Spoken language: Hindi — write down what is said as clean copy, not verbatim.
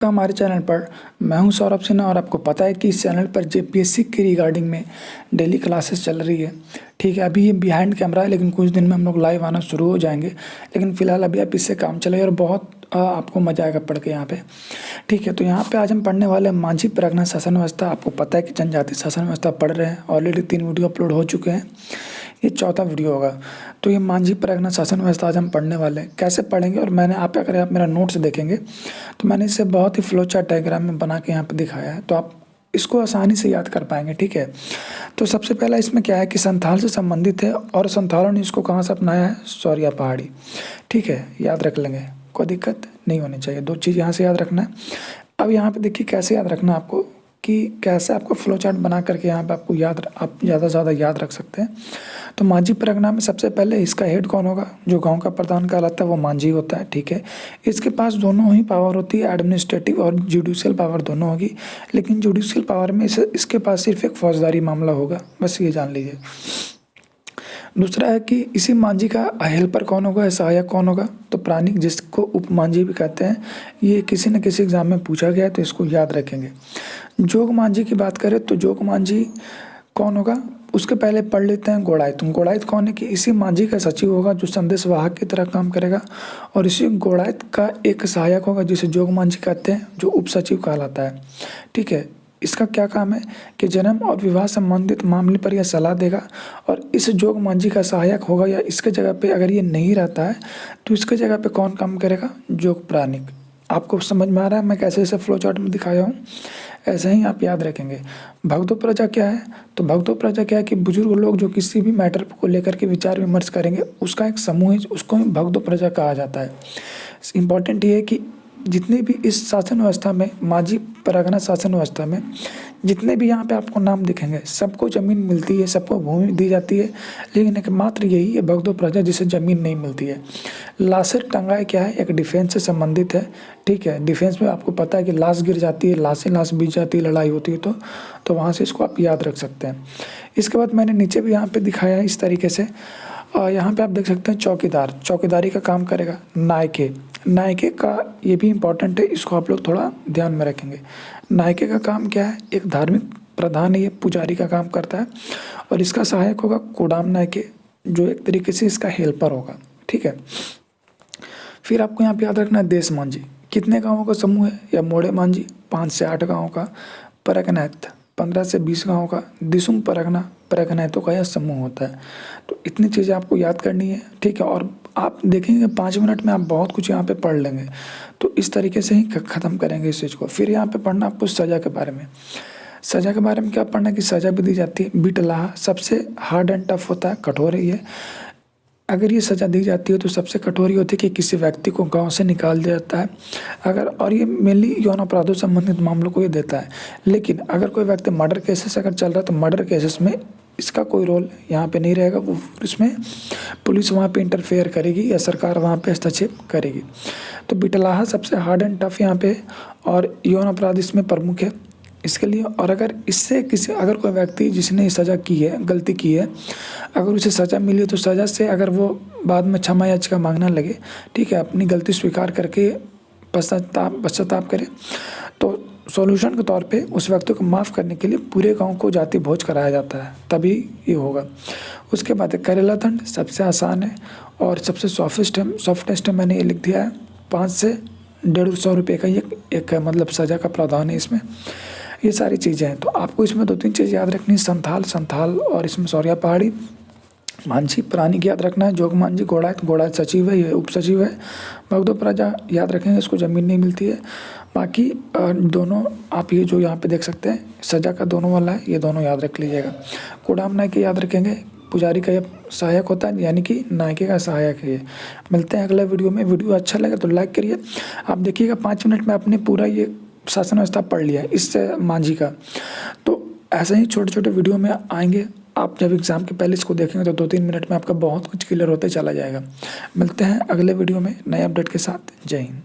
हमारे चैनल पर। मैं हूं सौरभ सिन्हा और आपको पता है कि इस चैनल पर जेपीएससी की रिगार्डिंग में डेली क्लासेस चल रही है। ठीक है, अभी ये बिहाइंड कैमरा है, लेकिन कुछ दिन में हम लोग लाइव आना शुरू हो जाएंगे। लेकिन फिलहाल अभी आप इससे काम चलाइए और बहुत आपको मजा आएगा पढ़ के यहाँ पे। ठीक है, तो यहाँ पे आज हम पढ़ने वाले हैं मांझी परगना शासन व्यवस्था। आपको पता है कि जनजाति शासन व्यवस्था पढ़ रहे हैं, ऑलरेडी 3 वीडियो अपलोड हो चुके हैं, ये चौथा वीडियो होगा। तो ये मांझी परगना शासन व्यवस्था आज हम पढ़ने वाले हैं। कैसे पढ़ेंगे, और मैंने अगर आप मेरा नोट्स देखेंगे तो मैंने इसे बहुत ही फ्लो चार्ट डायग्राम में बना के यहाँ पे दिखाया है, तो आप इसको आसानी से याद कर पाएंगे। ठीक है, तो सबसे पहला इसमें क्या है कि संथाल से संबंधित है और संथालों ने इसको कहाँ से अपनाया है, सौरिया पहाड़ी। ठीक है, याद रख लेंगे, कोई दिक्कत नहीं होनी चाहिए। 2 चीज़ यहाँ से याद रखना है। अब यहाँ पे देखिए कैसे याद रखना है आपको, कि कैसे आपको फ्लो चार्ट बना करके यहाँ पे आपको आप ज़्यादा से ज़्यादा याद रख सकते हैं। तो मांझी परगना में सबसे पहले इसका हेड कौन होगा, जो गांव का प्रधान कहलाता है वो मांझी होता है। ठीक है, इसके पास दोनों ही पावर होती है, एडमिनिस्ट्रेटिव और जुडिशियल पावर दोनों होगी। लेकिन जुडिशियल पावर में इसके पास सिर्फ एक फौजदारी मामला होगा, बस ये जान लीजिए। दूसरा है कि इसी मांझी का हेल्पर कौन होगा, सहायक कौन होगा, तो प्राणिक, जिसको उप मांझी भी कहते हैं। ये किसी न किसी एग्जाम में पूछा गया है, तो इसको याद रखेंगे। जोग मांझी की बात करें तो जोग मांझी कौन होगा, उसके पहले पढ़ लेते हैं गोड़ाइत। गोड़ाइत कौन है कि इसी मांझी का सचिव होगा, जो संदेश वाहक की तरह काम करेगा, और इसी गोड़ाइत का एक सहायक होगा जिसे जोग मांझी कहते हैं, जो उप सचिव कहलाता है। ठीक है, इसका क्या काम है कि जन्म और विवाह संबंधित मामले पर यह सलाह देगा। और इस जोग मांझी का सहायक होगा, या इसके जगह पे अगर ये नहीं रहता है तो इसके जगह पे कौन काम करेगा, जोग प्राणिक। आपको समझ में आ रहा है मैं कैसे इसे फ्लो चार्ट में दिखाया हूँ, ऐसे ही आप याद रखेंगे। भगदो प्रजा क्या है, तो भगदो प्रजा क्या है कि बुजुर्ग लोग जो किसी भी मैटर को लेकर के विचार विमर्श करेंगे, उसका एक समूह है, उसको भगदो प्रजा कहा जाता है। इम्पॉर्टेंट ये है कि जितने भी इस शासन व्यवस्था में, मांझी परगना शासन व्यवस्था में जितने भी यहाँ पे आपको नाम दिखेंगे, सबको ज़मीन मिलती है, सबको भूमि दी जाती है, लेकिन एक मात्र यही है भगदो प्रजा जिसे ज़मीन नहीं मिलती है। लाशें टंगाए क्या है, एक डिफेंस से संबंधित है। ठीक है, डिफेंस में आपको पता है कि लाश गिर जाती है, लाश बीत जाती है, लड़ाई होती है, तो वहाँ से इसको आप याद रख सकते हैं। इसके बाद मैंने नीचे भी यहाँ पर दिखाया है इस तरीके से। यहाँ पे आप देख सकते हैं चौकीदार, चौकीदारी का काम करेगा। नायके का ये भी इम्पोर्टेंट है, इसको आप लोग थोड़ा ध्यान में रखेंगे। नायके का काम क्या है, एक धार्मिक प्रधान है, ये पुजारी का काम करता है, और इसका सहायक होगा कोडाम नायके, जो एक तरीके से इसका हेल्पर होगा। ठीक है, फिर आपको यहाँ पे याद रखना है देश मांझी, कितने गाँवों का समूह है, या मोड़े मांझी 5 से 8 गाँव का, परगनैत 15 से 20 गाँव का, दिसुम परगना परगनैतों का यह समूह होता है। तो इतनी चीज़ें आपको याद करनी है। ठीक है, और आप देखेंगे 5 मिनट में आप बहुत कुछ यहाँ पे पढ़ लेंगे, तो इस तरीके से ही ख़त्म करेंगे इस चीज़ को। फिर यहाँ पे पढ़ना आपको सज़ा के बारे में। सज़ा के बारे में क्या पढ़ना है कि सज़ा भी दी जाती है। बिटलाहा सबसे हार्ड एंड टफ होता है, कठोर है ये। अगर ये सज़ा दी जाती है तो सबसे कठोर ये होती है कि किसी व्यक्ति को गांव से निकाल दिया जाता है, अगर, और ये मेनली यौन अपराधों से संबंधित मामलों को ये देता है। लेकिन अगर कोई व्यक्ति मर्डर केसेस अगर चल रहा है तो मर्डर केसेस में इसका कोई रोल यहाँ पे नहीं रहेगा, वो इसमें पुलिस वहाँ पे इंटरफेयर करेगी या सरकार वहाँ पे हस्तक्षेप करेगी। तो बिटलाहा सबसे हार्ड एंड टफ यहाँ पे, और यौन अपराध इसमें प्रमुख है इसके लिए। और अगर इससे अगर कोई व्यक्ति जिसने सज़ा की है, गलती की है, अगर उसे सज़ा मिली तो सज़ा से अगर वो बाद में क्षमा याचिका मांगना लगे, ठीक है, अपनी गलती स्वीकार करके पश्चाताप करे, तो सॉल्यूशन के तौर पे उस व्यक्ति को माफ़ करने के लिए पूरे गांव को जाति भोज कराया जाता है, तभी ये होगा। उसके बाद करेला दंड सबसे आसान है और सबसे सॉफ्टेस्ट है, मैंने ये लिख दिया है। 5 से 150 रुपये का ये एक मतलब सज़ा का प्रावधान है इसमें। ये सारी चीज़ें हैं, तो आपको इसमें 2-3 चीज़ याद रखनी है, संथाल और इसमें सौरिया पहाड़ी। मांझी प्राणिक याद रखना है, जोग मांझी गोड़ाइत सचिव है, ये उप सचिव है। भगदो प्रजा याद रखेंगे, इसको ज़मीन नहीं मिलती है। बाकी दोनों आप ये जो यहाँ पे देख सकते हैं सज़ा का दोनों वाला है, ये दोनों याद रख लीजिएगा। कोडाम नायके याद रखेंगे, पुजारी का यह सहायक होता है, यानी कि नायके का सहायक है ये। मिलते हैं अगले वीडियो में। वीडियो अच्छा लगे तो लाइक करिए। आप देखिएगा 5 मिनट में आपने पूरा ये शासन व्यवस्था पढ़ लिया है इससे मांझी का। तो ऐसे ही छोटे छोटे वीडियो में आएंगे, आप जब एग्ज़ाम के पहले इसको देखेंगे तो 2-3 मिनट में आपका बहुत कुछ क्लियर होते चला जाएगा। मिलते हैं अगले वीडियो में नए अपडेट के साथ। जय हिंद।